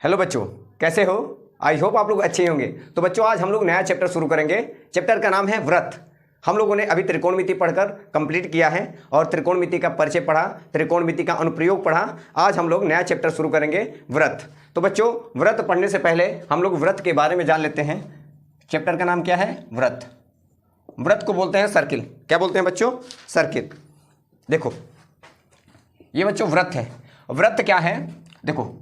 Hello बच्चों, कैसे हो? आई होप आप लोग अच्छे ही होंगे। तो बच्चों, आज हम लोग नया चैप्टर शुरू करेंगे। चैप्टर का नाम है व्रत। हम लोगों ने अभी त्रिकोणमिति पढ़कर कंप्लीट किया है और त्रिकोणमिति का परिचय पढ़ा, त्रिकोणमिति का अनुप्रयोग पढ़ा। आज हम लोग नया चैप्टर शुरू करेंगे, व्रत। तो बच्चों, व्रत पढ़ने से पहले हम लोग व्रत के बारे में जान लेते हैं। चैप्टर का नाम क्या है? व्रत। व्रत को बोलते हैं सर्किल। क्या बोलते हैं बच्चों? सर्किल। देखो, ये बच्चों व्रत है। व्रत क्या है? देखो,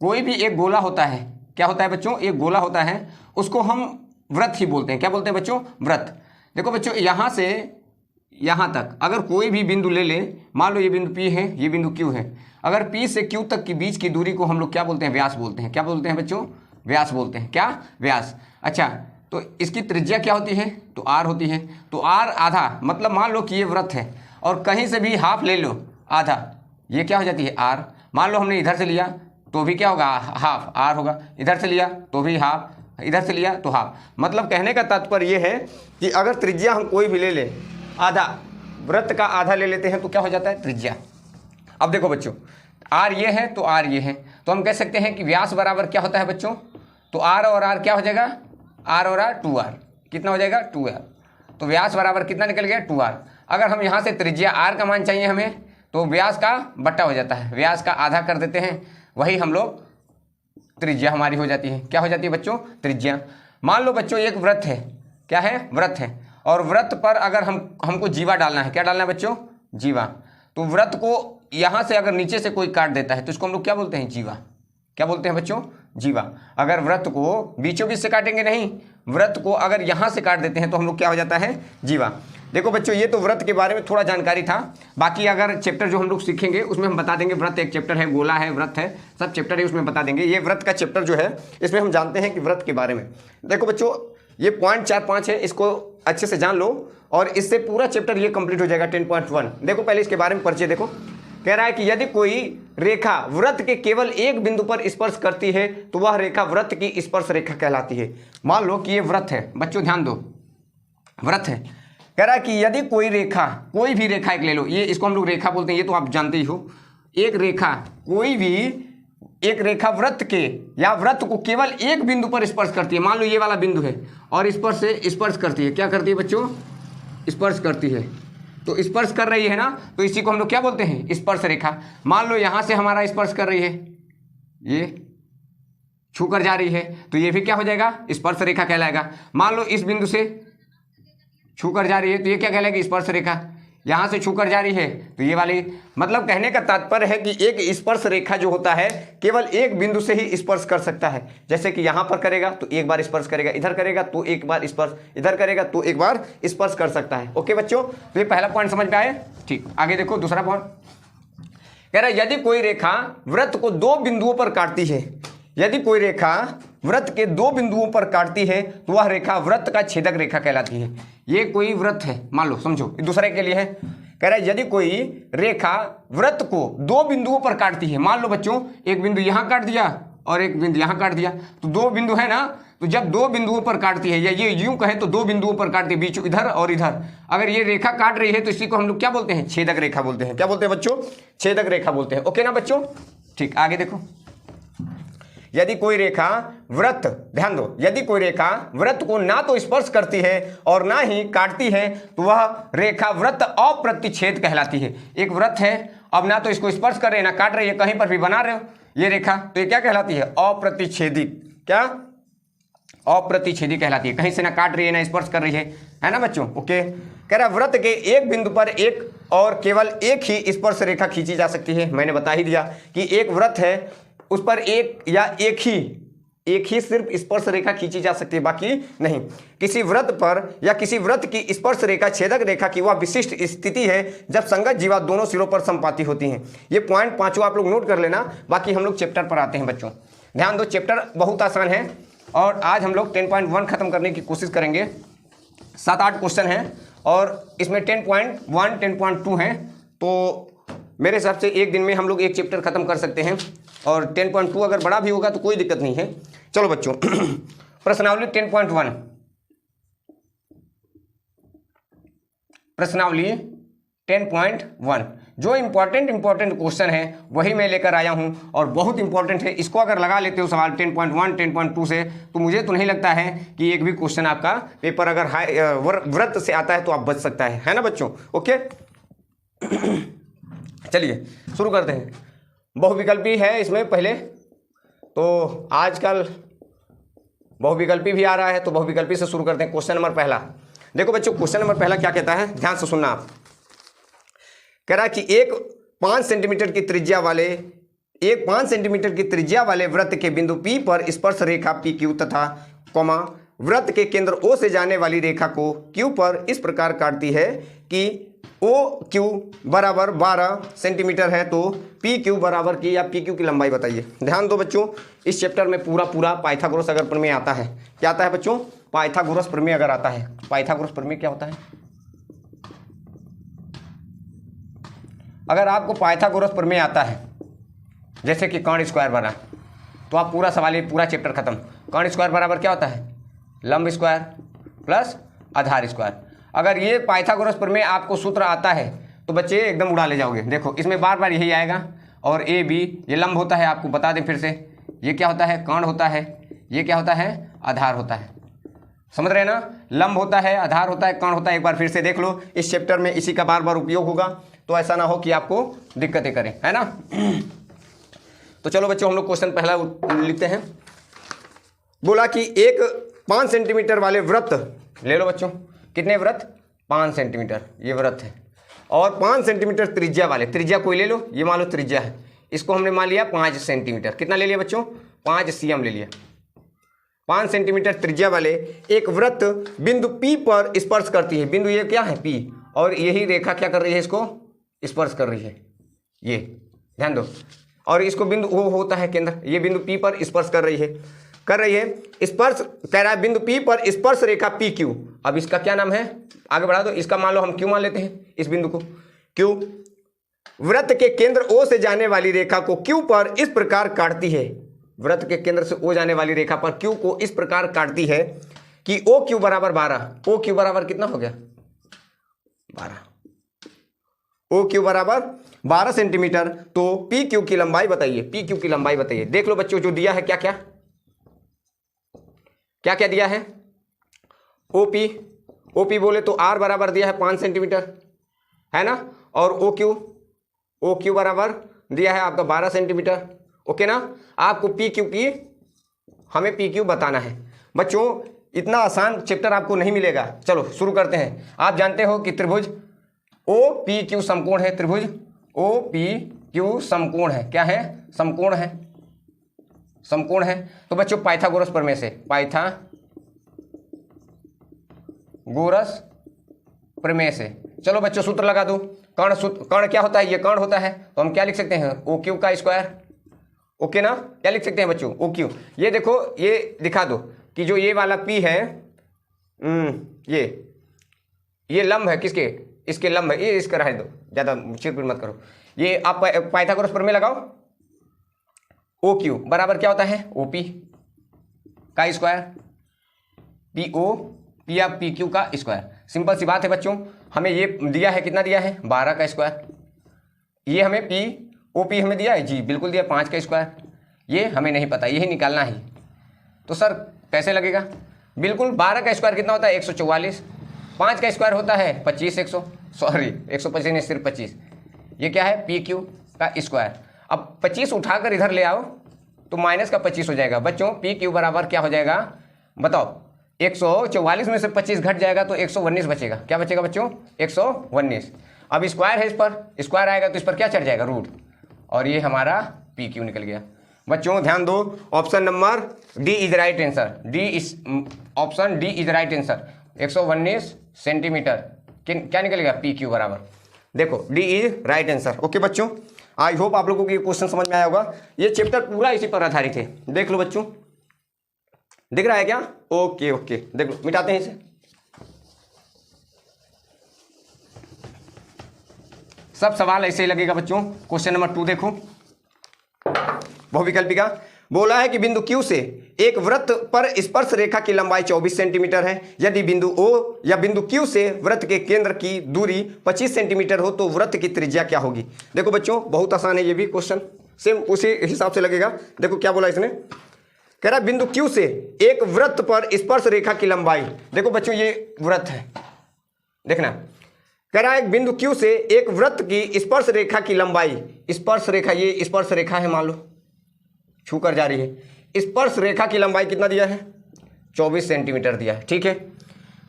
कोई भी एक गोला होता है। क्या होता है बच्चों? एक गोला होता है, उसको हम व्रत ही बोलते हैं। क्या बोलते हैं बच्चों? व्रत। देखो बच्चों, यहाँ से यहाँ तक अगर कोई भी बिंदु ले ले, मान लो ये बिंदु P है, ये बिंदु Q है। अगर P से Q तक की बीच की दूरी को हम लोग क्या बोलते हैं? व्यास बोलते हैं। क्या बोलते हैं बच्चों? व्यास बोलते हैं। क्या? व्यास। अच्छा, तो इसकी त्रिज्या क्या होती है? तो R होती है। तो R आधा, मतलब मान लो कि ये व्रत है और कहीं से भी हाफ ले लो, आधा, ये क्या हो जाती है? R। मान लो हमने इधर से लिया तो भी क्या होगा? हाफ R होगा। इधर से लिया तो भी हाफ, इधर से लिया तो हाफ। मतलब कहने का तात्पर्य यह है कि अगर त्रिज्या हम कोई भी ले ले, आधा, वृत्त का आधा ले लेते हैं तो क्या हो जाता है? त्रिज्या। अब देखो बच्चों, R ये है तो R ये है, तो हम कह सकते हैं कि व्यास बराबर क्या होता है बच्चों? तो R और R क्या हो जाएगा? R और R 2R। कितना हो जाएगा? 2R। तो व्यास बराबर कितना निकल गया? 2R। अगर हम यहाँ से त्रिज्या R का मान चाहिए हमें, तो व्यास का बट्टा हो जाता है, व्यास का आधा कर देते हैं, वही हम लोग त्रिज्या हमारी हो जाती है। क्या हो जाती है बच्चों? त्रिज्या। मान लो बच्चों एक व्रत है। क्या है? व्रत है। और व्रत पर अगर हमको जीवा डालना है। क्या डालना है बच्चों? जीवा। तो व्रत को यहाँ से अगर नीचे से कोई काट देता है तो इसको हम लोग क्या बोलते हैं? जीवा। क्या बोलते हैं बच्चों? जीवा। अगर व्रत को बीचों बीच से काटेंगे नहीं, व्रत को अगर यहाँ से काट देते हैं तो हम लोग क्या हो जाता है? जीवा। देखो बच्चों, ये तो व्रत के बारे में थोड़ा जानकारी था। बाकी अगर चैप्टर जो हम लोग सीखेंगे उसमें हम बता देंगे। व्रत एक चैप्टर है, गोला है, व्रत है, सब चैप्टर है, उसमें बता देंगे। ये व्रत का चैप्टर जो है, इसमें हम जानते हैं कि व्रत के बारे में। देखो बच्चों, ये पॉइंट 4-5 है, इसको अच्छे से जान लो और इससे पूरा चैप्टर ये कंप्लीट हो जाएगा 10.1। देखो पहले इसके बारे में परिचय देखो। कह रहा है कि यदि कोई रेखा व्रत के केवल एक बिंदु पर स्पर्श करती है तो वह रेखा व्रत की स्पर्श रेखा कहलाती है। मान लो कि ये व्रत है बच्चों, ध्यान दो, व्रत है। कह रहा है कि यदि कोई रेखा, कोई भी रेखा एक ले लो, ये इसको हम लोग रेखा बोलते हैं, ये तो आप जानते ही हो। एक रेखा, कोई भी एक रेखा व्रत के या व्रत को केवल एक बिंदु पर स्पर्श करती है। मान लो ये वाला बिंदु है और स्पर्श से स्पर्श करती है। क्या करती है बच्चों? स्पर्श करती है। तो स्पर्श कर रही है ना, तो इसी को हम लोग क्या बोलते हैं? स्पर्श रेखा। मान लो यहां से हमारा स्पर्श कर रही है, ये छू कर जा रही है, तो ये भी क्या हो जाएगा? स्पर्श रेखा कहलाएगा। मान लो इस बिंदु से छू कर जा रही है तो ये क्या कहलाएगी? स्पर्श रेखा। यहां से छू कर जा रही है तो ये वाली। मतलब कहने का तात्पर्य है कि एक स्पर्श रेखा जो होता है केवल एक बिंदु से ही स्पर्श कर सकता है। जैसे कि यहां पर करेगा तो एक बार स्पर्श करेगा, इधर करेगा तो एक बार स्पर्श, इधर करेगा तो एक बार स्पर्श कर सकता है। ओके बच्चों, तो ये पहला पॉइंट समझ में आए? ठीक, आगे देखो दूसरा पॉइंट। कह रहा है यदि कोई रेखा व्रत को दो बिंदुओं पर काटती है, यदि कोई रेखा व्रत के दो बिंदुओं पर काटती है तो वह रेखा व्रत का छेदक रेखा कहलाती है। ये कोई व्रत है, मान लो, समझो, दूसरे के लिए है। कह रहा है यदि कोई रेखा व्रत को दो बिंदुओं पर काटती है, मान लो बच्चों एक बिंदु यहां काट दिया और एक बिंदु यहां काट दिया, तो दो बिंदु है ना, तो जब दो बिंदुओं पर काटती है, या ये यूं कहे तो दो बिंदुओं पर काटती है, बीच इधर और इधर, अगर ये रेखा काट रही है तो इसी को हम लोग क्या बोलते हैं? छेदक रेखा बोलते हैं। क्या बोलते हैं बच्चों? छेदक रेखा बोलते हैं। ओके ना बच्चों? ठीक, आगे देखो। यदि कोई रेखा व्रत, ध्यान दो, यदि कोई रेखा व्रत को ना तो स्पर्श करती है और ना ही काटती है तो वह रेखा व्रत अप्रतिच्छेद कहलाती है। एक व्रत है, अब ना तो इसको स्पर्श कर रहे हैं ना काट रही है, कहीं पर भी बना रहे हो ये रेखा, तो ये क्या कहलाती है? अप्रतिच्छेदी। क्या? अप्रतिच्छेदी कहलाती है। कहीं से ना काट रही है ना स्पर्श कर रही है ना बच्चों? ओके। कह रहा व्रत के एक बिंदु पर एक और केवल एक ही स्पर्श रेखा खींची जा सकती है। मैंने बता ही दिया कि एक व्रत है, उस पर एक या एक ही सिर्फ स्पर्श रेखा खींची जा सकती है, बाकी नहीं। किसी व्रत पर या किसी व्रत की स्पर्श रेखा छेदक रेखा की वह विशिष्ट स्थिति है जब संगत जीवा दोनों सिरों पर संपाती होती हैं। ये पॉइंट पांचों आप लोग नोट कर लेना। बाकी हम लोग चैप्टर पर आते हैं बच्चों। ध्यान दो, चैप्टर बहुत आसान है और आज हम लोग 10.1 खत्म करने की कोशिश करेंगे। 7-8 क्वेश्चन हैं और इसमें 10.1, 10.2 हैं, तो मेरे हिसाब से एक दिन में हम लोग एक चैप्टर खत्म कर सकते हैं। और 10.2 अगर बड़ा भी होगा तो कोई दिक्कत नहीं है। चलो बच्चों, प्रश्नावली 10.1, प्रश्नावली 10.1, जो इंपॉर्टेंट क्वेश्चन है वही मैं लेकर आया हूं और बहुत इंपॉर्टेंट है। इसको अगर लगा लेते हो सवाल 10.1 10.2 से तो मुझे तो नहीं लगता है कि एक भी क्वेश्चन आपका पेपर अगर व्रत से आता है तो आप बच सकता है ना बच्चों। ओके चलिए शुरू करते हैं। बहुविकल्पी है इसमें पहले, तो आजकल बहुविकल्पी भी आ रहा है, तो बहुविकल्पी से शुरू करते हैं। क्वेश्चन नंबर पहला देखो बच्चों, क्वेश्चन नंबर पहला क्या कहता है, ध्यान से सुनना आप। कह रहा है कि एक 5 सेंटीमीटर की त्रिज्या वाले वृत्त के बिंदु P पर स्पर्श रेखा PQ तथा कॉमा वृत्त के केंद्र O से जाने वाली रेखा को Q पर इस प्रकार काटती है कि OQ बराबर 12 सेंटीमीटर है, तो PQ बराबर की या PQ की लंबाई बताइए। ध्यान दो बच्चों, इस चैप्टर में पूरा पाइथागोरस अगर प्रमेय आता है, क्या आता है बच्चों, पाइथागोरस प्रमेय अगर आता है। पाइथागोरस प्रमेय क्या होता है, अगर आपको पाइथागोरस प्रमेय आता है जैसे कि कर्ण स्क्वायर बना, तो आप पूरा सवाल ये पूरा चैप्टर खत्म। कर्ण स्क्वायर बराबर क्या होता है, लंब स्क्वायर प्लस आधार स्क्वायर। अगर ये पाइथागोरस प्रमेय आपको सूत्र आता है तो बच्चे एकदम उड़ा ले जाओगे। देखो इसमें बार बार यही आएगा, और ए बी ये लंब होता है, आपको बता दें फिर से, ये क्या होता है, कर्ण होता है, ये क्या होता है, आधार होता है। समझ रहे हैं ना, लंब होता है, आधार होता है, कर्ण होता है। एक बार फिर से देख लो, इस चैप्टर में इसी का बार बार उपयोग होगा, तो ऐसा ना हो कि आपको दिक्कतें करें, है ना। तो चलो बच्चों हम लोग क्वेश्चन पहला लिखते हैं। बोला कि एक 5 सेंटीमीटर वाले वृत्त ले लो बच्चों, कितने वृत्त, 5 सेंटीमीटर ये वृत्त है, और 5 सेंटीमीटर त्रिज्या वाले, त्रिज्या कोई ले लो, ये मान लो त्रिज्या है, इसको हमने मान लिया 5 सेंटीमीटर। कितना ले लिया बच्चों, 5 cm ले लिया। 5 सेंटीमीटर त्रिज्या वाले एक वृत्त बिंदु P पर स्पर्श करती है। बिंदु ये क्या है, P, और यही रेखा क्या कर रही है, इसको स्पर्श कर रही है, ये ध्यान दो। और इसको बिंदु O होता है केंद्र, ये बिंदु P पर स्पर्श कर रही है स्पर्श, कह रहा है बिंदु P पर स्पर्श रेखा PQ। अब इसका क्या नाम है, आगे बढ़ा दो, इसका मान लो हम Q मान लेते हैं, इस बिंदु को Q। वृत्त के केंद्र O से जाने वाली रेखा को Q पर इस प्रकार काटती है। वृत्त के केंद्र से O जाने वाली रेखा पर Q को इस प्रकार काटती है कि OQ बराबर 12। OQ बराबर कितना हो गया, 12। OQ बराबर 12 सेंटीमीटर। तो PQ की लंबाई बताइए, PQ की लंबाई बताइए। देख लो बच्चों, जो दिया है क्या क्या दिया है, OP बोले तो R बराबर दिया है 5 सेंटीमीटर, है ना, और OQ बराबर दिया है आपका 12 सेंटीमीटर। ओके ना, आपको PQ की, हमें PQ बताना है। बच्चों इतना आसान चैप्टर आपको नहीं मिलेगा। चलो शुरू करते हैं। आप जानते हो कि त्रिभुज OPQ समकोण है, त्रिभुज OPQ समकोण है, क्या है, समकोण है, समकोण है। तो बच्चों पाइथागोरस प्रमेय से, पाइथागोरस प्रमेय से, चलो बच्चों सूत्र लगा दो। कर्ण क्या होता है, ये कर्ण होता है, तो हम क्या लिख सकते हैं, OQ का स्क्वायर। ओके ना, क्या लिख सकते हैं बच्चों, OQ। ये देखो, ये दिखा दो कि जो ये वाला P है, ये लंब है, किसके, इसके लंब है, ये इसका रह दो, ज्यादा चिरपिर मत करो। ये आप पाइथागोरस प्रमेय लगाओ, OQ बराबर क्या होता है, OP का स्क्वायर, P या PQ का स्क्वायर। सिंपल सी बात है बच्चों, हमें ये दिया है, कितना दिया है, 12 का स्क्वायर। ये हमें OP हमें दिया है, जी बिल्कुल दिया, 5 का स्क्वायर। ये हमें नहीं पता, यही निकालना ही। तो सर कैसे लगेगा, बिल्कुल 12 का स्क्वायर कितना होता है, 144। 5 का स्क्वायर होता है 25, 125 नहीं, सिर्फ 25। ये क्या है, PQ का स्क्वायर। अब 25 उठाकर इधर ले आओ तो माइनस का 25 हो जाएगा। बच्चों PQ बराबर क्या हो जाएगा, बताओ, 144 में से 25 घट जाएगा तो 119 बचेगा। क्या बचेगा बच्चों, 119। अब स्क्वायर है, इस पर स्क्वायर आएगा तो इस पर क्या चढ़ जाएगा, रूट, और ये हमारा PQ निकल गया। बच्चों ध्यान दो, option number D is right answer, option D is right answer. 119 centimetre क्या निकलेगा, PQ बराबर, देखो D is right answer. Okay बच्चों, आई होप आप लोगों को ये क्वेश्चन समझ में आया होगा। ये चैप्टर पूरा इसी पर आधारित है। देख लो बच्चों, दिख रहा है क्या, ओके, देख लो, मिटाते हैं इसे। सब सवाल ऐसे ही लगेगा बच्चों। क्वेश्चन नंबर 2 देखो, बहुविकल्पी का। बोला है कि बिंदु Q से एक वृत्त पर स्पर्श रेखा की लंबाई 24 सेंटीमीटर है। यदि बिंदु O या बिंदु Q से वृत्त के केंद्र की दूरी 25 सेंटीमीटर हो तो वृत्त की त्रिज्या क्या होगी। देखो बच्चों बहुत आसान है ये भी क्वेश्चन, सेम उसी हिसाब से लगेगा। देखो क्या बोला इसने, कह रहा है बिंदु Q से एक वृत्त पर स्पर्श रेखा की लंबाई, देखो बच्चों ये वृत्त है, देखना, कह रहा है बिंदु Q से एक वृत्त की स्पर्श रेखा की लंबाई, स्पर्श रेखा, ये स्पर्श रेखा है, मान लो छू कर जा रही है, स्पर्श रेखा की लंबाई कितना दिया है 24 सेंटीमीटर दिया है, ठीक है।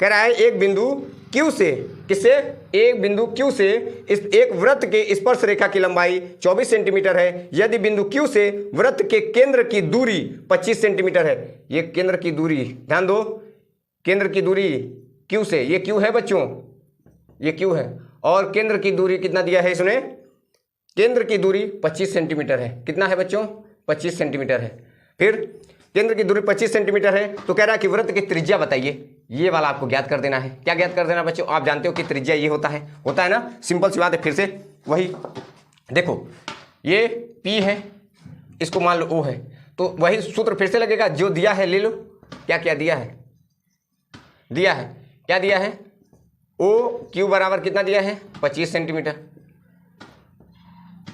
कह रहा है एक बिंदु Q से, किससे, एक बिंदु Q से एक वृत्त के स्पर्श रेखा की लंबाई 24 सेंटीमीटर है। यदि बिंदु Q से वृत्त के केंद्र की दूरी 25 सेंटीमीटर है, ये केंद्र की दूरी, ध्यान दो, केंद्र की दूरी Q से, ये Q है बच्चों, ये Q है, और केंद्र की दूरी कितना दिया है इसने, केंद्र की दूरी 25 सेंटीमीटर है। कितना है बच्चों, 25 सेंटीमीटर है। फिर केंद्र की दूरी 25 सेंटीमीटर है, तो कह रहा है कि वृत्त की त्रिज्या बताइए। ये वाला आपको ज्ञात कर देना है। क्या ज्ञात कर देना बच्चों, आप जानते हो कि त्रिज्या ये होता है ना, सिंपल सी बात है। फिर से वही देखो, ये P है, इसको मान लो O है, तो वही सूत्र फिर से लगेगा, जो दिया है ले लो। क्या क्या दिया है, दिया है, क्या दिया है, OQ बराबर कितना दिया है 25 सेंटीमीटर,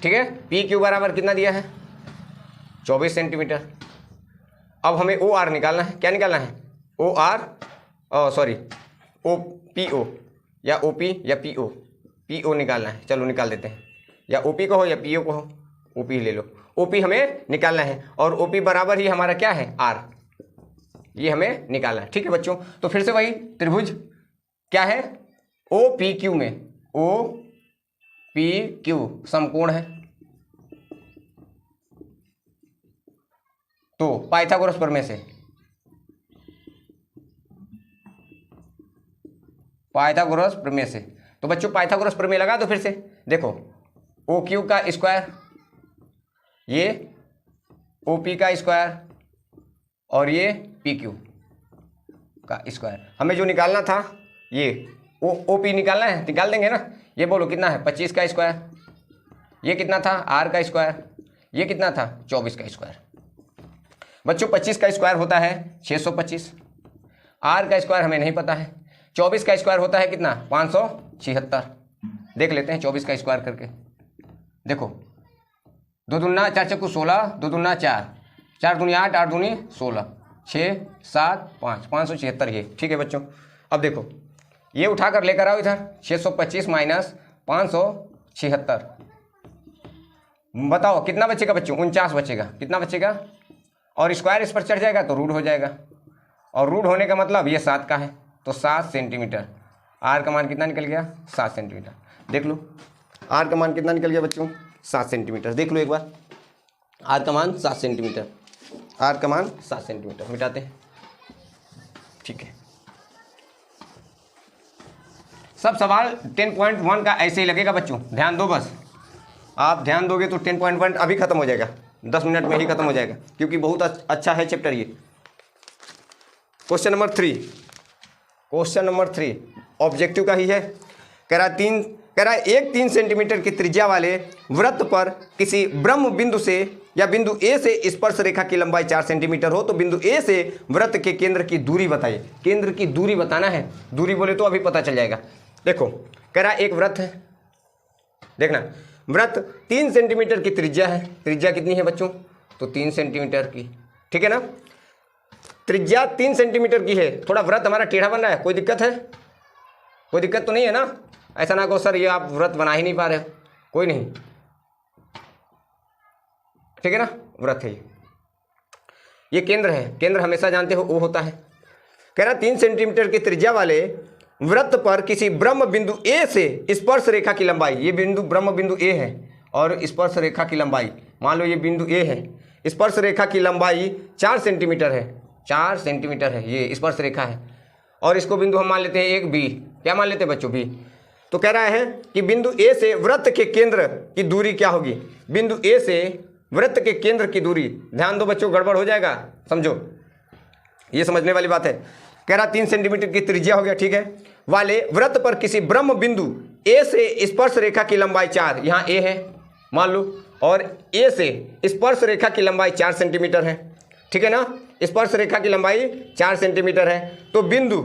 ठीक है। PQ बराबर कितना दिया है 24 सेंटीमीटर। अब हमें OR निकालना है। क्या निकालना है, OR, सॉरी OPO या OP या PO निकालना है। चलो निकाल देते हैं, या OP को हो या PO को हो, OP ही ले लो। OP हमें निकालना है और OP बराबर ही हमारा क्या है R, ये हमें निकालना है, ठीक है बच्चों। तो फिर से वही त्रिभुज क्या है, OPQ में OPQ समकोण है, तो पाइथागोरस प्रमेय से, पाइथागोरस प्रमेय से, तो बच्चों पाइथागोरस प्रमेय लगा दो फिर से। देखो OQ का स्क्वायर, ये OP का स्क्वायर, और ये PQ का स्क्वायर। हमें जो निकालना था ये OP निकालना है, निकाल देंगे ना। ये बोलो कितना है 25 का स्क्वायर, ये कितना था R का स्क्वायर, ये कितना था 24 का स्क्वायर। बच्चों 25 का स्क्वायर होता है 625, R का स्क्वायर हमें नहीं पता है, 24 का स्क्वायर होता है कितना 576। देख लेते हैं 24 का स्क्वायर करके। देखो 2 दूना 4 चक्कू 16, 2 दूना 4, 4 दूनी 8, 8 दूनी 16, 6 7 5, 576 ये, ठीक है बच्चों। अब देखो ये उठाकर लेकर आओ इधर, 625 माइनस 576, बताओ कितना बचेगा बच्चों, 49 बचेगा। कितना बचेगा, और स्क्वायर इस पर चढ़ जाएगा तो रूट हो जाएगा, और रूट होने का मतलब ये 7 का है, तो 7 सेंटीमीटर। R का मान कितना निकल गया 7 सेंटीमीटर। देख लो R का मान कितना निकल गया बच्चों 7 सेंटीमीटर। देख लो एक बार, R का मान 7 सेंटीमीटर, R का मान 7 सेंटीमीटर। मिटाते हैं, ठीक है। सब सवाल 10.1 का ऐसे ही लगेगा बच्चों, ध्यान दो बस। आप ध्यान दोगे तो 10.1 अभी खत्म हो जाएगा, 10 मिनट में ही खत्म हो जाएगा, क्योंकि बहुत अच्छा है चैप्टर ये। Question number 3, question number 3 objective का ही है। कह रहा है एक 3 सेंटीमीटर की त्रिज्या वाले वृत्त पर किसी ब्रह्म बिंदु से या बिंदु A से स्पर्श रेखा की लंबाई 4 सेंटीमीटर हो तो बिंदु A से वृत्त के केंद्र की दूरी बताइए। केंद्र की दूरी बताना है, दूरी बोले तो अभी पता चल जाएगा। देखो कह रहा है एक वृत्त है, देखना वृत्त 3 सेंटीमीटर की त्रिज्या है। त्रिज्या कितनी है बच्चों, तो 3 सेंटीमीटर की, ठीक है ना। त्रिज्या 3 सेंटीमीटर की है, थोड़ा वृत्त हमारा टेढ़ा बन रहा है, कोई दिक्कत है, कोई दिक्कत तो नहीं है ना। ऐसा ना कहो सर ये आप वृत्त बना ही नहीं पा रहे हो, कोई नहीं, ठीक है ना। वृत्त है ये केंद्र है, केंद्र हमेशा जानते हो O होता है। कह रहा 3 सेंटीमीटर की त्रिज्या वाले वृत्त पर किसी ब्रह्म बिंदु A से स्पर्श रेखा की लंबाई, ये बिंदु ब्रह्म बिंदु A है और स्पर्श रेखा की लंबाई, मान लो ये बिंदु A है, स्पर्श रेखा की लंबाई 4 सेंटीमीटर है, 4 सेंटीमीटर है, ये स्पर्श रेखा है। और इसको बिंदु हम मान लेते हैं एक B, क्या मान लेते हैं बच्चों B। तो कह रहा है कि बिंदु A से वृत्त के केंद्र की दूरी क्या होगी। बिंदु A से वृत्त के केंद्र की दूरी, ध्यान दो बच्चों गड़बड़ हो जाएगा, समझो ये समझने वाली बात है। कह रहा 3 सेंटीमीटर की त्रिज्या हो गया, ठीक है, वाले वृत्त पर किसी ब्रह्म बिंदु A से स्पर्श रेखा की लंबाई 4, यहाँ A है मान लो, और ए से स्पर्श रेखा की लंबाई 4 सेंटीमीटर है, ठीक है ना, स्पर्श रेखा की लंबाई 4 सेंटीमीटर है। तो बिंदु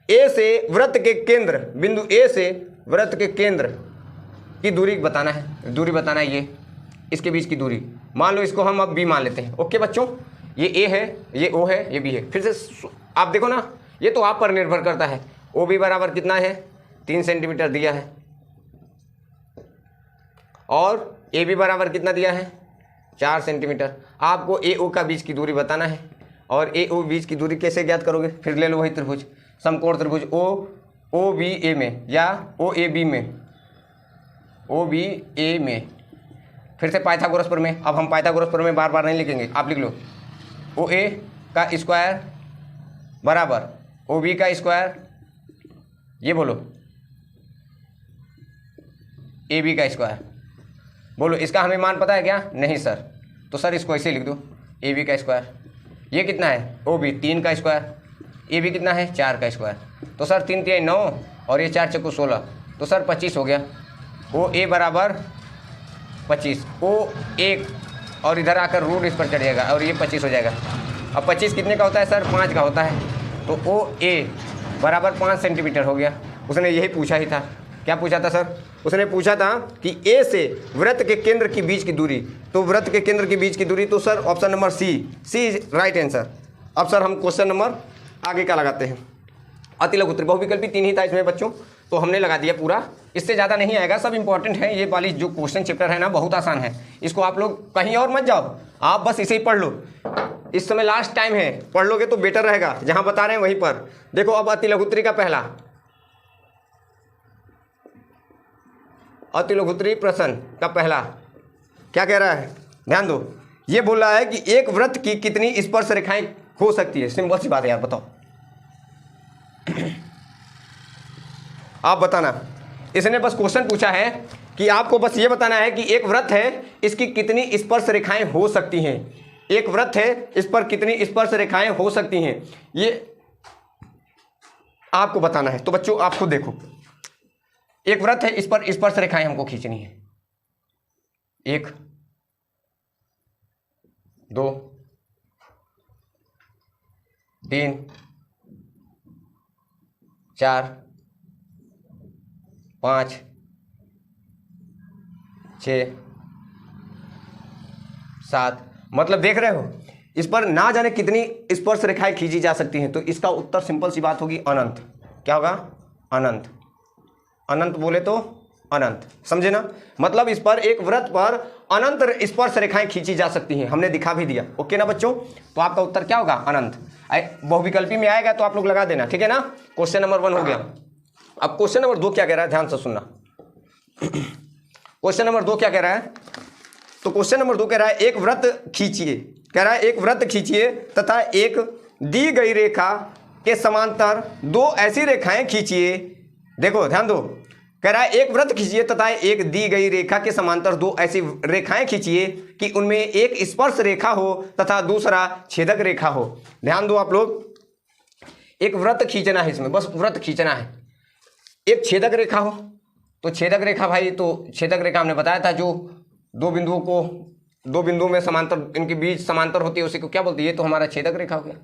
ए से वृत्त के केंद्र, बिंदु ए से वृत्त के केंद्र की दूरी बताना है, दूरी बताना है, ये इसके बीच की दूरी। मान लो इसको हम अब बी मान लेते हैं। ओके बच्चों, ये ए है, ये ओ है, ये बी है। फिर से आप देखो ना, ये तो आप पर निर्भर करता है। ओ बी बराबर कितना है, 3 सेंटीमीटर दिया है, और ए बी बराबर कितना दिया है, 4 सेंटीमीटर। आपको ए ओ का बीच की दूरी बताना है, और ए ओ बीच की दूरी कैसे ज्ञात करोगे, फिर ले लो वही त्रिभुज, समकोण त्रिभुज ओ बी ए में या ओ ए बी में, ओ बी ए में, फिर से पाइथागोरस प्रमेय। अब हम पाइथागोरस प्रमेय बार बार नहीं लिखेंगे, आप लिख लो ओ ए का स्क्वायर बराबर ओ बी का स्क्वायर, ये बोलो ए बी का स्क्वायर। बोलो इसका हमें मान पता है क्या, नहीं सर, तो सर इसको ऐसे लिख दो ए बी का स्क्वायर। ये कितना है, ओ बी 3 का स्क्वायर, ए बी कितना है, 4 का स्क्वायर। तो सर 3 3 9 और ये 4 चक्कू 16, तो सर 25 हो गया। ओ ए बराबर 25, ओ 1 और इधर आकर रूट इस पर चढ़ जाएगा और ये 25 हो जाएगा। अब 25 कितने का होता है सर, 5 का होता है। तो ओ ए बराबर 5 सेंटीमीटर हो गया। उसने यही पूछा ही था, क्या पूछा था सर, उसने पूछा था कि ए से वृत्त के केंद्र के बीच की दूरी। तो वृत्त के केंद्र के बीच की दूरी, तो sir option number C is right answer. अब सर हम क्वेश्चन नंबर आगे का लगाते हैं। अतिलघुत्री बहुविकल्पी 3 ही था इसमें बच्चों, तो हमने लगा दिया पूरा, इससे ज़्यादा नहीं आएगा, सब इंपॉर्टेंट है। ये वाली जो क्वेश्चन चैप्टर है ना, बहुत आसान है, इसको आप लोग कहीं और मत जाओ, आप बस इसे ही पढ़ लो। इस समय लास्ट टाइम है, पढ़ लोगे तो बेटर रहेगा, जहाँ बता रहे हैं वहीं पर। देखो अब अतिलघुत्री का पहला, अतिलघुत्री प्रश्न का पहला क्या कह रहा है, ध्यान दो। ये बोल रहा है कि एक वृत्त की कितनी स्पर्श रेखाएं हो सकती है। सिंपल सी बात है यार, बताओ आप बताना। इसने बस क्वेश्चन पूछा है कि आपको बस ये बताना है कि एक वृत्त है, इसकी कितनी स्पर्श रेखाएं हो सकती हैं। एक वृत्त है, इस पर कितनी स्पर्श रेखाएं हो सकती हैं, ये आपको बताना है। तो बच्चों आप खुद देखो, एक वृत्त है, इस पर स्पर्श रेखाएं हमको खींचनी है। 1 2 3 4 5 6 7, मतलब देख रहे हो इस पर ना जाने कितनी स्पर्श रेखाएं खींची जा सकती हैं। तो इसका उत्तर सिंपल सी बात होगी अनंत। क्या होगा, अनंत। अनंत बोले तो अनंत, समझे ना, मतलब इस पर एक वृत्त पर अनंत स्पर्श रेखाएं खींची जा सकती हैं, हमने दिखा भी दिया। ओके ना बच्चों, तो आपका उत्तर क्या होगा, अनंत। बहुविकल्पी में आएगा तो आप लोग लगा देना, ठीक है ना। क्वेश्चन नंबर 1 हो गया। अब क्वेश्चन नंबर 2 क्या कह रहा है, ध्यान से सुनना। क्वेश्चन नंबर 2 क्या कह रहा है, तो क्वेश्चन नंबर 2 कह रहा है एक वृत्त खींचिए, कह रहा है एक वृत्त खींचिए तथा एक दी गई रेखा के समांतर 2 ऐसी रेखाएं खींचिए। देखो ध्यान दो, कह रहा है एक वृत्त खींचिए तथा एक दी गई रेखा के समांतर 2 ऐसी रेखाएं खींचिए कि उनमें एक स्पर्श रेखा हो तथा दूसरा छेदक रेखा हो। ध्यान दो आप लोग, एक वृत्त खींचना है, इसमें बस वृत्त खींचना है। एक छेदक रेखा हो, तो छेदक रेखा भाई, तो छेदक रेखा हमने बताया था, जो दो बिंदुओं में समांतर, इनके बीच समांतर होती है, उसी को क्या बोलते हैं, ये तो हमारा छेदक रेखा हो गया,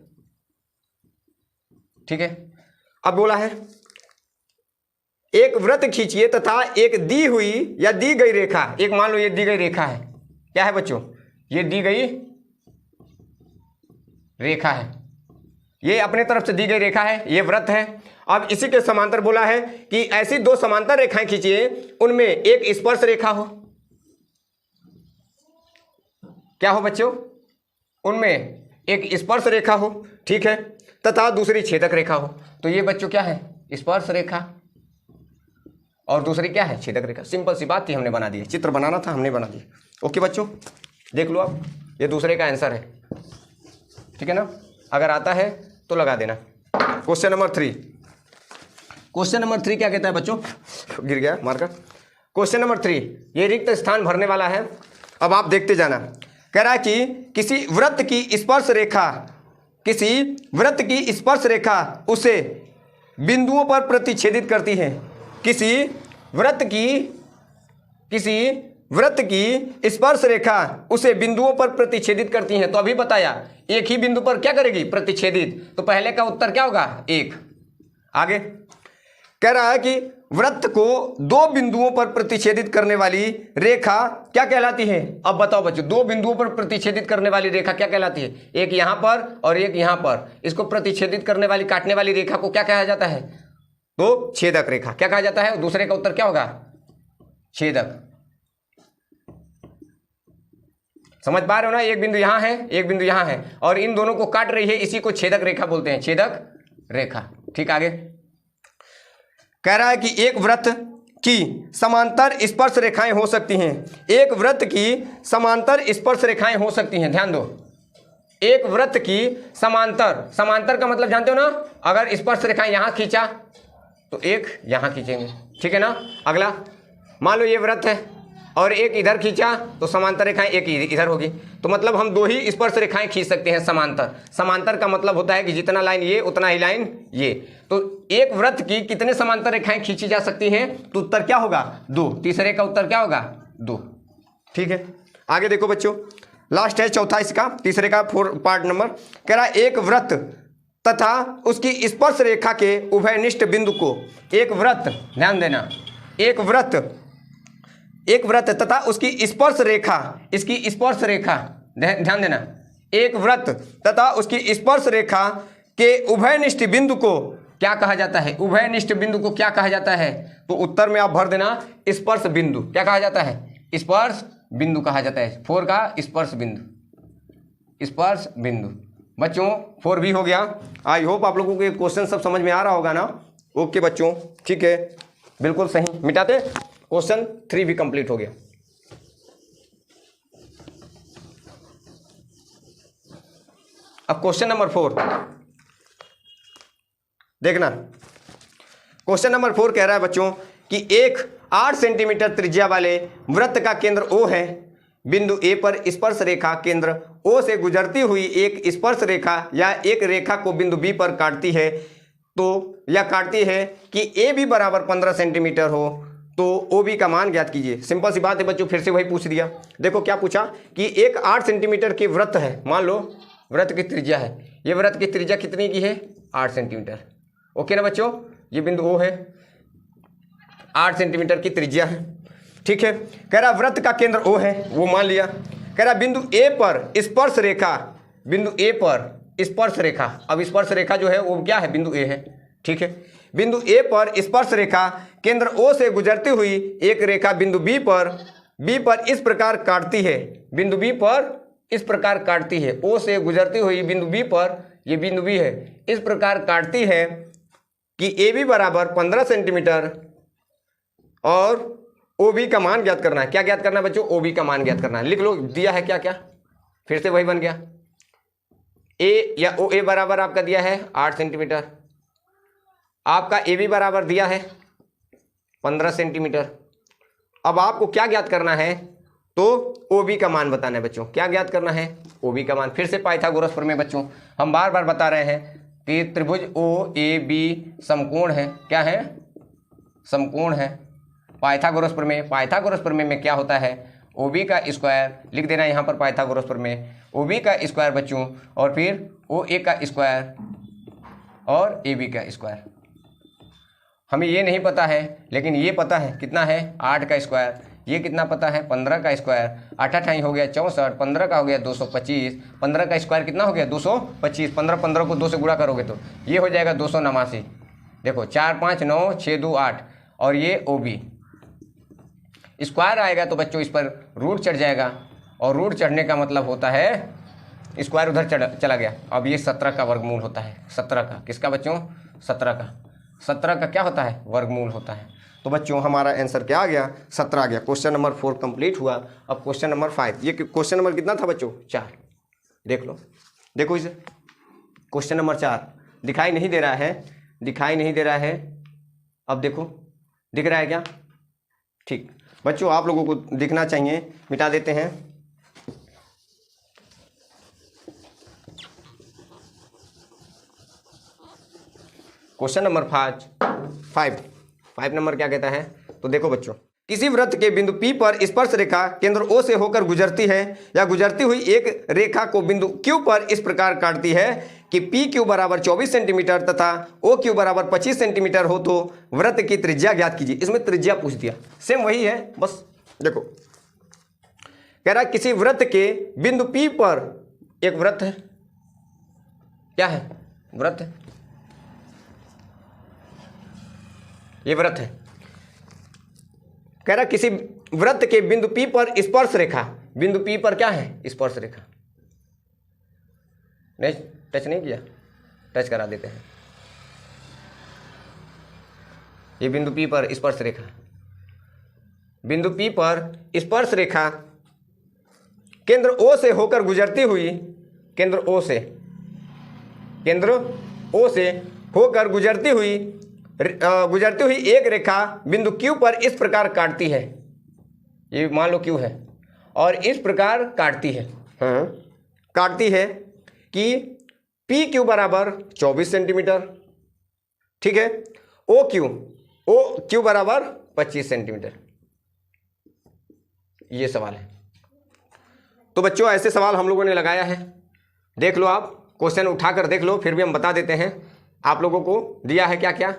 ठीक है। अब बोला है एक वृत्त खींचिए तथा एक दी हुई या दी गई रेखा, एक मान लो ये दी गई रेखा है, क्या है बच्चों, ये दी गई रेखा है, ये अपने तरफ से दी गई रेखा है, ये वृत्त है। अब इसी के समांतर बोला है कि ऐसी 2 समांतर रेखाएं खींचिए, उनमें एक स्पर्श रेखा हो, क्या हो बच्चों, उनमें एक स्पर्श रेखा हो, ठीक है, तथा दूसरी छेदक रेखा हो। तो ये बच्चों क्या है, स्पर्श रेखा, और दूसरी क्या है, छेदक रेखा। सिंपल सी बात थी, हमने बना दी, चित्र बनाना था, हमने बना दिया। ओके बच्चों, देख लो आप, ये दूसरे का आंसर है, ठीक है ना। अगर आता है तो लगा देना। क्वेश्चन नंबर 3, क्वेश्चन नंबर 3 क्या कहता है बच्चों, गिर गया मार्कर। क्वेश्चन नंबर 3, ये रिक्त स्थान भरने वाला है। अब आप देखते जाना, कह रहा है कि किसी वृत्त की स्पर्श रेखा उसे बिंदुओं पर प्रतिच्छेदित करती है। किसी वृत्त की स्पर्श रेखा उसे बिंदुओं पर प्रतिच्छेदित करती है। तो अभी बताया एक ही बिंदु पर क्या करेगी, प्रतिच्छेदित। तो पहले का उत्तर क्या होगा, एक। आगे कह रहा है कि वृत्त को दो बिंदुओं पर प्रतिच्छेदित करने वाली रेखा क्या कहलाती है। अब बताओ बच्चों, दो बिंदुओं पर प्रतिच्छेदित करने वाली रेखा क्या कहलाती है, एक यहां पर और एक यहां पर। इसको प्रतिच्छेदित करने वाली, काटने वाली रेखा को क्या कहा जाता है, तो छेदक रेखा क्या कहा जाता है। दूसरे का उत्तर क्या होगा, छेदक। समझ पा रहे हो ना, एक बिंदु यहां है, एक बिंदु यहां है और इन दोनों को काट रही है, इसी को छेदक रेखा बोलते हैं, छेदक रेखा। ठीक, आगे कह रहा है कि एक वृत्त की समांतर स्पर्श रेखाएं हो सकती हैं। एक वृत्त की समांतर स्पर्श रेखाएं हो सकती हैं, ध्यान दो। एक वृत्त की समांतर, समांतर का मतलब जानते हो ना, अगर स्पर्श रेखाएं यहां खींचा तो एक यहां खींचेंगे, ठीक है ना। अगला मान लो ये वृत्त है और एक इधर खींचा तो समांतर रेखाएं एक इधर होगी। तो मतलब हम दो ही स्पर्श रेखाएं खींच सकते हैं समांतर। समांतर का मतलब होता है कि जितना लाइन ये उतना ही लाइन ये। तो एक वृत्त की कितने समांतर रेखाएं खींची जा सकती हैं, तो उत्तर क्या होगा, दो। तीसरे का उत्तर क्या होगा, दो। ठीक है, आगे देखो बच्चों, लास्ट है चौथा इसका, तीसरे का पार्ट नंबर। कह रहा है एक वृत्त तथा उसकी स्पर्श रेखा के उभयनिष्ठ बिंदु को, एक वृत्त, ध्यान देना, एक वृत्त तथा उसकी स्पर्श रेखा, इसकी स्पर्श रेखा, ध्यान देना, एक वृत्त तथा उसकी स्पर्श रेखा के उभयनिष्ठ बिंदु को क्या कहा जाता है, उभयनिष्ठ बिंदु को क्या कहा जाता है। तो उत्तर में आप भर देना स्पर्श बिंदु। क्या कहा जाता है, स्पर्श बिंदु कहा जाता है। 4 का स्पर्श बिंदु, स्पर्श बिंदु। बच्चों 4 भी हो गया। आई होप आप लोगों को ये क्वेश्चन सब समझ में आ रहा होगा ना। ओके बच्चों, ठीक है, बिल्कुल सही। मिटाते, क्वेश्चन 3 भी कंप्लीट हो गया। अब क्वेश्चन नंबर 4 देखना। क्वेश्चन नंबर 4 कह रहा है बच्चों कि एक 8 सेंटीमीटर त्रिज्या वाले वृत्त का केंद्र O है। बिंदु A पर स्पर्श रेखा केंद्र O से गुजरती हुई एक स्पर्श रेखा या एक रेखा को बिंदु B पर काटती है। तो यह काटती है कि AB बराबर 15 सेंटीमीटर हो तो OB का मान ज्ञात कीजिए। सिंपल सी बात है बच्चों, फिर से वही पूछ दिया। देखो क्या पूछा कि एक 8 सेंटीमीटर की वृत्त है, मान लो वृत्त की त्रिज्या है। ये वृत्त की त्रिज्या कितनी की है, 8 सेंटीमीटर। ओके ना बच्चों, ये बिंदु O है, 8 सेंटीमीटर की त्रिज्या है। ठीक है, कह रहा वृत्त का केंद्र O है, वो मान लिया। कह रहा बिंदु A पर स्पर्श रेखा, बिंदु A पर स्पर्श रेखा, अब स्पर्श रेखा जो है वो क्या है, बिंदु A है। ठीक है, बिंदु A पर स्पर्श रेखा केंद्र O से गुजरती हुई एक रेखा बिंदु B पर इस प्रकार काटती है। बिंदु B पर इस प्रकार काटती है, O से गुजरती हुई बिंदु B पर, ये बिंदु B है, इस प्रकार काटती है कि AB बराबर 15 सेंटीमीटर और OB का मान ज्ञात करना है। क्या ज्ञात करना है बच्चों, OB का मान ज्ञात करना है। लिख लो, दिया है क्या क्या, फिर से वही बन गया। A या OA बराबर आपका दिया है 8 सेंटीमीटर, आपका AB बराबर दिया है 15 सेंटीमीटर। अब आपको क्या ज्ञात करना है, तो OB का मान बताना है बच्चों। क्या ज्ञात करना है, OB का मान। फिर से पाइथागोरस प्रमेय बच्चों, हम बार बार बता रहे हैं कि त्रिभुज OAB समकोण है। क्या है, समकोण है। पाइथागोरस प्रमेय, पाइथागोरस प्रमेय में क्या होता है, OB का स्क्वायर लिख देना यहाँ पर, पाइथागोरस प्रमेय, OB का स्क्वायर बच्चों, और फिर OA का स्क्वायर और AB का स्क्वायर। हमें ये नहीं पता है, लेकिन ये पता है कितना है, 8 का स्क्वायर। ये कितना पता है, 15 का स्क्वायर। 8 8 हो गया 64, 15 का हो गया 225, 15 का स्क्वायर कितना हो गया 225। 15 को 2 से गुणा करोगे तो ये हो जाएगा 289। देखो 4 5 9 6 2 8, और ये OB स्क्वायर आएगा तो बच्चों इस पर रूट चढ़ जाएगा, और रूट चढ़ने का मतलब होता है स्क्वायर उधर चला गया। अब ये 17 का वर्गमूल होता है। 17 का किसका बच्चों, 17 का। 17 का क्या होता है, वर्गमूल होता है। तो बच्चों हमारा आंसर क्या आ गया, 17 आ गया। क्वेश्चन नंबर 4 कंप्लीट हुआ। अब क्वेश्चन नंबर 5, ये क्वेश्चन नंबर कितना था बच्चों, 4। देख लो, देखो इसे, क्वेश्चन नंबर 4 दिखाई नहीं दे रहा है, दिखाई नहीं दे रहा है। अब देखो, दिख रहा है क्या, ठीक बच्चों, आप लोगों को दिखना चाहिए। मिटा देते हैं। क्वेश्चन नंबर 5 नंबर क्या कहता है, तो देखो बच्चों, किसी वृत्त के बिंदु P पर स्पर्श रेखा केंद्र O से होकर गुजरती है या गुजरती हुई एक रेखा को बिंदु Q पर इस प्रकार काटती है कि PQ बराबर 24 सेंटीमीटर तथा OQ बराबर 25 सेंटीमीटर हो तो वृत्त की त्रिज्या ज्ञात कीजिए। इसमें त्रिज्या पूछ दिया, सेम वही है, बस देखो कह रहा है किसी वृत्त के बिंदु P पर एक वृत्त है, क्या है, वृत्त है, ये वृत्त है। कह रहा किसी वृत्त के बिंदु P पर स्पर्श रेखा, बिंदु P पर क्या है, स्पर्श रेखा, नहीं टच नहीं किया, टच करा देते हैं। ये बिंदु P पर स्पर्श रेखा, बिंदु P पर स्पर्श रेखा केंद्र O से होकर गुजरती हुई, केंद्र O से होकर गुजरती हुई एक रेखा बिंदु Q पर इस प्रकार काटती है, ये मान लो Q है, और इस प्रकार काटती है, काटती है कि PQ बराबर 24 सेंटीमीटर, ठीक है, OQ बराबर 25 सेंटीमीटर। ये सवाल है। तो बच्चों ऐसे सवाल हम लोगों ने लगाया है, देख लो, आप क्वेश्चन उठाकर देख लो, फिर भी हम बता देते हैं। आप लोगों को दिया है क्या क्या,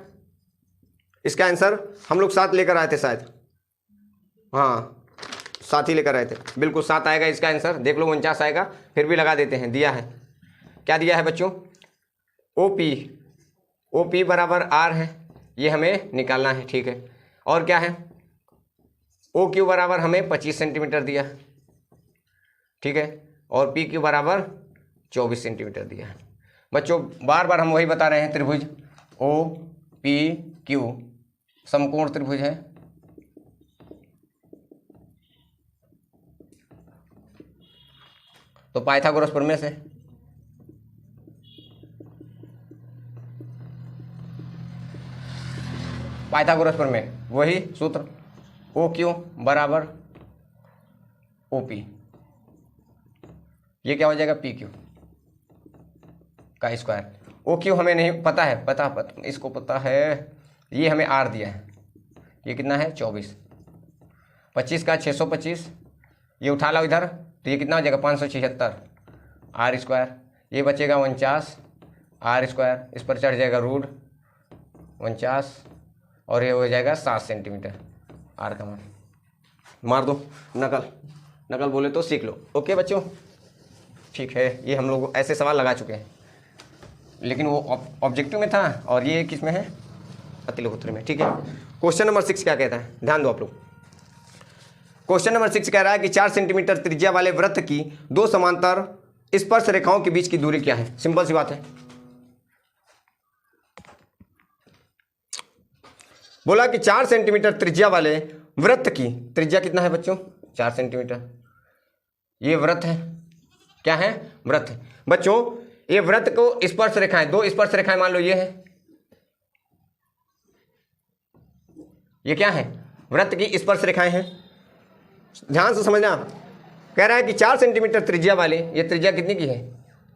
इसका आंसर हम लोग 7 लेकर आए थे शायद, हाँ 7 ही लेकर आए थे, बिल्कुल 7 आएगा इसका आंसर, देख लो 49 आएगा, फिर भी लगा देते हैं। दिया है, क्या दिया है बच्चों, OP बराबर R है, ये हमें निकालना है, ठीक है, और क्या है, OQ बराबर हमें 25 सेंटीमीटर दिया, ठीक है, और PQ बराबर 24 सेंटीमीटर दिया है। बच्चों बार बार हम वही बता रहे हैं, त्रिभुज OPQ समकोण त्रिभुज है, तो पाइथागोरस प्रमेय से पाइथागोरस प्रमेय वही सूत्र, OQ बराबर OP, ये क्या हो जाएगा, PQ का स्क्वायर। OQ हमें नहीं पता है, पता इसको पता है, ये हमें R दिया है, ये कितना है 24, 25 का 625, ये उठा लो इधर, तो ये कितना हो जाएगा 576 R स्क्वायर, ये बचेगा 49 R स्क्वायर, इस पर चढ़ जाएगा रूट 49, और ये हो जाएगा 7 सेंटीमीटर R का मान। मार दो नकल बोले तो सीख लो। ओके बच्चों, ठीक है, ये हम लोग ऐसे सवाल लगा चुके हैं, लेकिन वो ऑब्जेक्टिव में था और ये किस में है, अतिलोकोत्तर में, ठीक है। क्वेश्चन नंबर 6 क्या कहता है, ध्यान दो आप लोग। क्वेश्चन नंबर 6 कह रहा है कि 4 सेंटीमीटर त्रिज्या वाले वृत्त की 2 समांतर स्पर्श रेखाओं के बीच की दूरी क्या है। सिंपल सी बात है, बोला कि 4 सेंटीमीटर त्रिज्या वाले वृत्त की त्रिज्या कितना है बच्चों, 4 सेंटीमीटर। ये वृत्त है, क्या है, वृत्त है। बच्चों ये वृत्त को स्पर्श रेखाएं, 2 स्पर्श रेखाएं मान लो ये है, ये क्या है, वृत्त की स्पर्श रेखाएं हैं। ध्यान से समझना, कह रहा है कि 4 सेंटीमीटर त्रिज्या वाले, ये त्रिज्या कितनी की है,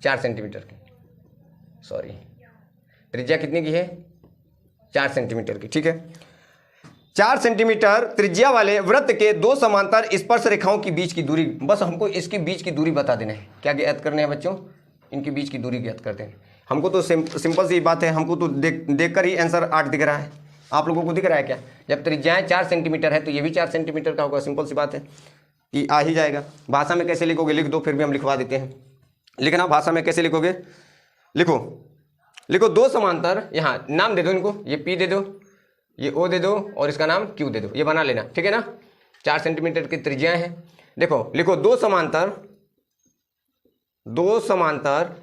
4 सेंटीमीटर की, सॉरी त्रिज्या कितनी की है, 4 सेंटीमीटर की, ठीक है। 4 सेंटीमीटर त्रिज्या वाले वृत्त के 2 समांतर स्पर्श रेखाओं की बीच की दूरी, बस हमको इसके बीच की दूरी बता देना है। क्या ज्ञात करने हैं बच्चों, इनके बीच की दूरी ज्ञात करते हैं। हमको तो सिंपल सी बात है, हमको तो देखकर ही आंसर 8 दिख रहा है। आप लोगों को दिख रहा है क्या, जब त्रिज्याएं 4 सेंटीमीटर है तो ये भी 4 सेंटीमीटर का होगा। सिंपल सी बात है कि आ ही जाएगा। भाषा में कैसे लिखोगे, लिख दो, फिर भी हम लिखवा देते हैं। लिखना भाषा में कैसे लिखोगे, लिखो 2 समांतर, यहाँ नाम दे दो इनको, ये P दे दो, ये O दे दो, और इसका नाम Q दे दो, ये बना लेना, ठीक है ना। 4 सेंटीमीटर की त्रिज्याएं हैं। देखो लिखो 2 समांतर,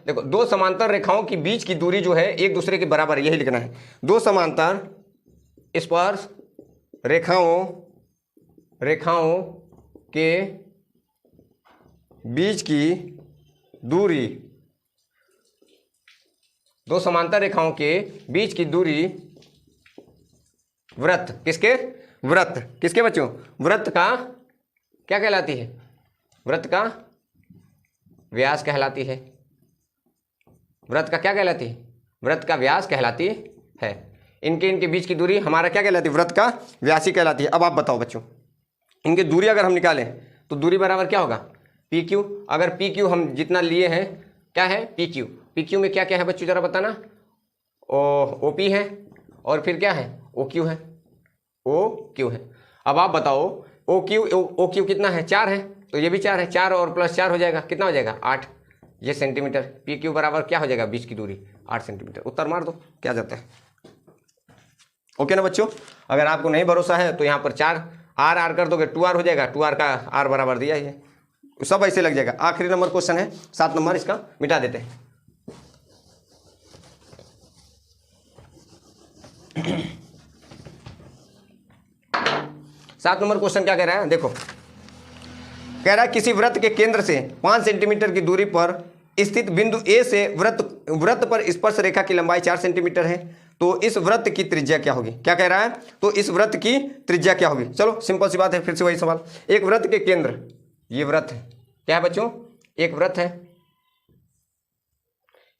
देखो 2 समांतर रेखाओं की बीच की दूरी जो है एक दूसरे के बराबर, यही लिखना है। 2 समांतर स्पर्श रेखाओं के बीच की दूरी, 2 समांतर रेखाओं के बीच की दूरी वृत्त, किसके बच्चों, वृत्त का क्या कहलाती है, वृत्त का व्यास कहलाती है। वृत्त का क्या कहलाती है, वृत्त का व्यास कहलाती है। इनके बीच की दूरी हमारा क्या कहलाती है, वृत्त का व्यास ही कहलाती है। अब आप बताओ बच्चों, इनकी दूरी अगर हम निकालें तो दूरी बराबर क्या होगा, पी क्यू। अगर पी क्यू हम जितना लिए हैं क्या है, पी क्यू। पी क्यू में क्या क्या है बच्चों जरा बताना, ओ पी है और फिर क्या है, ओ क्यू है, ओ क्यू है। अब आप बताओ ओ क्यू कितना है, 4 है, तो ये भी 4 है, 4 और प्लस 4 हो जाएगा, कितना हो जाएगा 8 ये सेंटीमीटर। पी क्यू बराबर क्या हो जाएगा, बीच की दूरी 8 सेंटीमीटर। उत्तर मार दो क्या जाता है। ओके ना बच्चों, अगर आपको नहीं भरोसा है तो यहाँ पर 4 आर कर दोगे 2r हो जाएगा, 2r का r बराबर दिया ही है, सब ऐसे लग जाएगा। आखिरी नंबर क्वेश्चन है 7 नंबर, इसका मिटा देते हैं। 7 नंबर क्वेश्चन क्या कह रहा है, देखो कह रहा है किसी वृत्त के केंद्र से 5 सेंटीमीटर की दूरी पर स्थित बिंदु ए से वृत्त पर स्पर्श रेखा की लंबाई 4 सेंटीमीटर है, तो इस वृत्त की त्रिज्या क्या होगी। क्या कह रहा है, तो इस वृत्त की त्रिज्या क्या होगी। चलो सिंपल सी बात है, फिर से वही सवाल। एक वृत्त के केंद्र, ये वृत्त है, क्या है बच्चों, एक वृत्त है,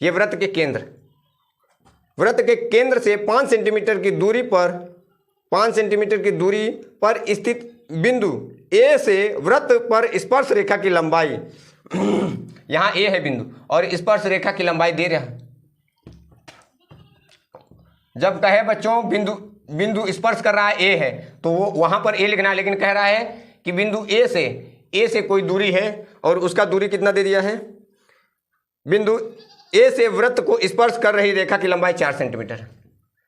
ये वृत्त के केंद्र, वृत्त के केंद्र से 5 सेंटीमीटर की दूरी पर 5 सेंटीमीटर की दूरी पर स्थित बिंदु ए से वृत्त पर स्पर्श रेखा की लंबाई यहां ए है बिंदु और स्पर्श रेखा की लंबाई दे रहा है। जब कहे बच्चों बिंदु स्पर्श कर रहा है ए है तो वो वहां पर ए लिखना है, लेकिन कह रहा है कि बिंदु ए से कोई दूरी है और उसका दूरी कितना दे दिया है, बिंदु ए से वृत्त को स्पर्श कर रही रेखा की लंबाई 4 सेंटीमीटर,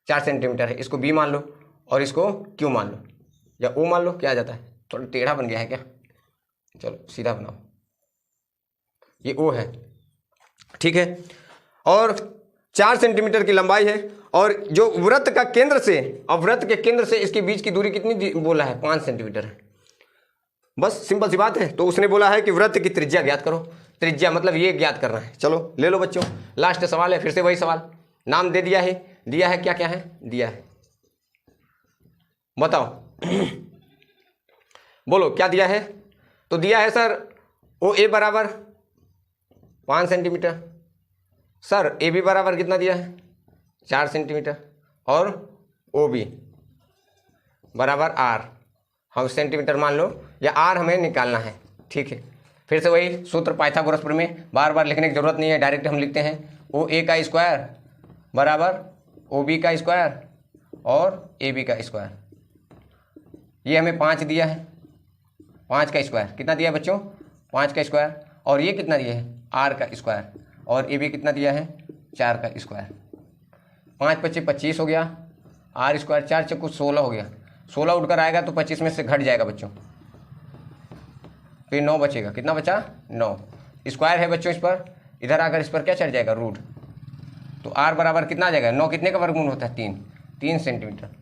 4 सेंटीमीटर है। इसको बी मान लो और इसको क्यू मान लो या ओ मान लो, क्या आ जाता है, थोड़ा टेढ़ा बन गया है क्या, चलो सीधा बनाओ, ये ओ है, ठीक है, और 4 सेंटीमीटर की लंबाई है। और जो वृत्त का केंद्र से, अब वृत्त के केंद्र से इसके बीच की दूरी कितनी बोला है, 5 सेंटीमीटर है, बस सिंपल सी बात है। तो उसने बोला है कि वृत्त की त्रिज्या ज्ञात करो, त्रिज्या मतलब ये ज्ञात करना है। चलो ले लो बच्चों, लास्ट सवाल है, फिर से वही सवाल, नाम दे दिया है, क्या क्या है दिया है, बताओ बोलो क्या दिया है। तो दिया है सर ओ ए बराबर 5 सेंटीमीटर, सर ए बी बराबर कितना दिया है 4 सेंटीमीटर और ओ बी बराबर आर, हम सेंटीमीटर मान लो या आर हमें निकालना है, ठीक है। फिर से वही सूत्र पाइथागोरस प्रमेय, बार बार लिखने की जरूरत नहीं है, डायरेक्ट हम लिखते हैं ओ ए का स्क्वायर बराबर ओ बी का स्क्वायर और ए बी का स्क्वायर। ये हमें 5 दिया है, 5 का स्क्वायर कितना दिया है बच्चों, 5 का स्क्वायर, और ये कितना दिया है आर का स्क्वायर, और ए बी कितना दिया है 4 का स्क्वायर। 5 × 25 हो गया, आर स्क्वायर 4 × 16 हो गया, 16 उठकर आएगा तो 25 में से घट जाएगा बच्चों, फिर 9 बचेगा, कितना बचा 9, स्क्वायर है बच्चों इस पर, इधर आकर इस पर क्या चढ़ जाएगा रूट, तो आर बराबर कितना आ जाएगा 9, कितने का वर्गमूल होता है 3 सेंटीमीटर।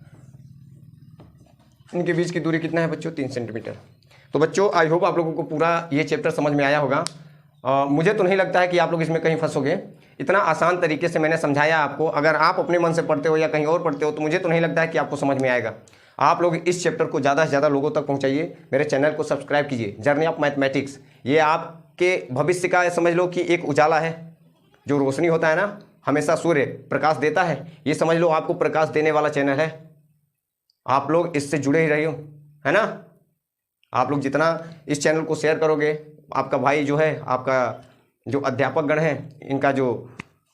इनके बीच की दूरी कितना है बच्चों 3 सेंटीमीटर। तो बच्चों आई होप आप लोगों को पूरा ये चैप्टर समझ में आया होगा। मुझे तो नहीं लगता है कि आप लोग इसमें कहीं फंसोगे, इतना आसान तरीके से मैंने समझाया आपको। अगर आप अपने मन से पढ़ते हो या कहीं और पढ़ते हो तो मुझे तो नहीं लगता है कि आपको समझ में आएगा। आप लोग इस चैप्टर को ज़्यादा से ज़्यादा लोगों तक पहुँचाइए, मेरे चैनल को सब्सक्राइब कीजिए। जर्नी ऑफ मैथमेटिक्स ये आपके भविष्य का समझ लो कि एक उजाला है, जो रोशनी होता है ना, हमेशा सूर्य प्रकाश देता है, ये समझ लो आपको प्रकाश देने वाला चैनल है। आप लोग इससे जुड़े ही रहिए, है ना। आप लोग जितना इस चैनल को शेयर करोगे, आपका भाई जो है, आपका जो अध्यापक गण है, इनका जो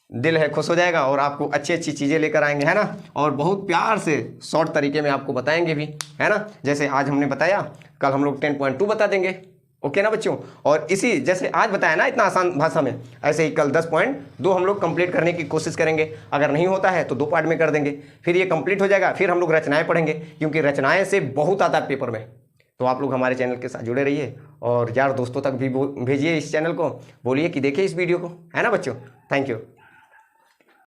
दिल है खुश हो जाएगा और आपको अच्छी अच्छी चीज़ें लेकर आएंगे, है ना। और बहुत प्यार से शॉर्ट तरीके में आपको बताएंगे भी, है ना। जैसे आज हमने बताया, कल हम लोग 10.2 बता देंगे, ओके ना बच्चों। और इसी जैसे आज बताया ना इतना आसान भाषा में, ऐसे ही कल 10.2 हम लोग कंप्लीट करने की कोशिश करेंगे। अगर नहीं होता है तो 2 पार्ट में कर देंगे, फिर ये कंप्लीट हो जाएगा, फिर हम लोग रचनाएं पढ़ेंगे, क्योंकि रचनाएं से बहुत आता है पेपर में। तो आप लोग हमारे चैनल के साथ जुड़े रहिए और यार दोस्तों तक भी भेजिए इस चैनल को, बोलिए कि देखिए इस वीडियो को, है ना बच्चों। Thank you.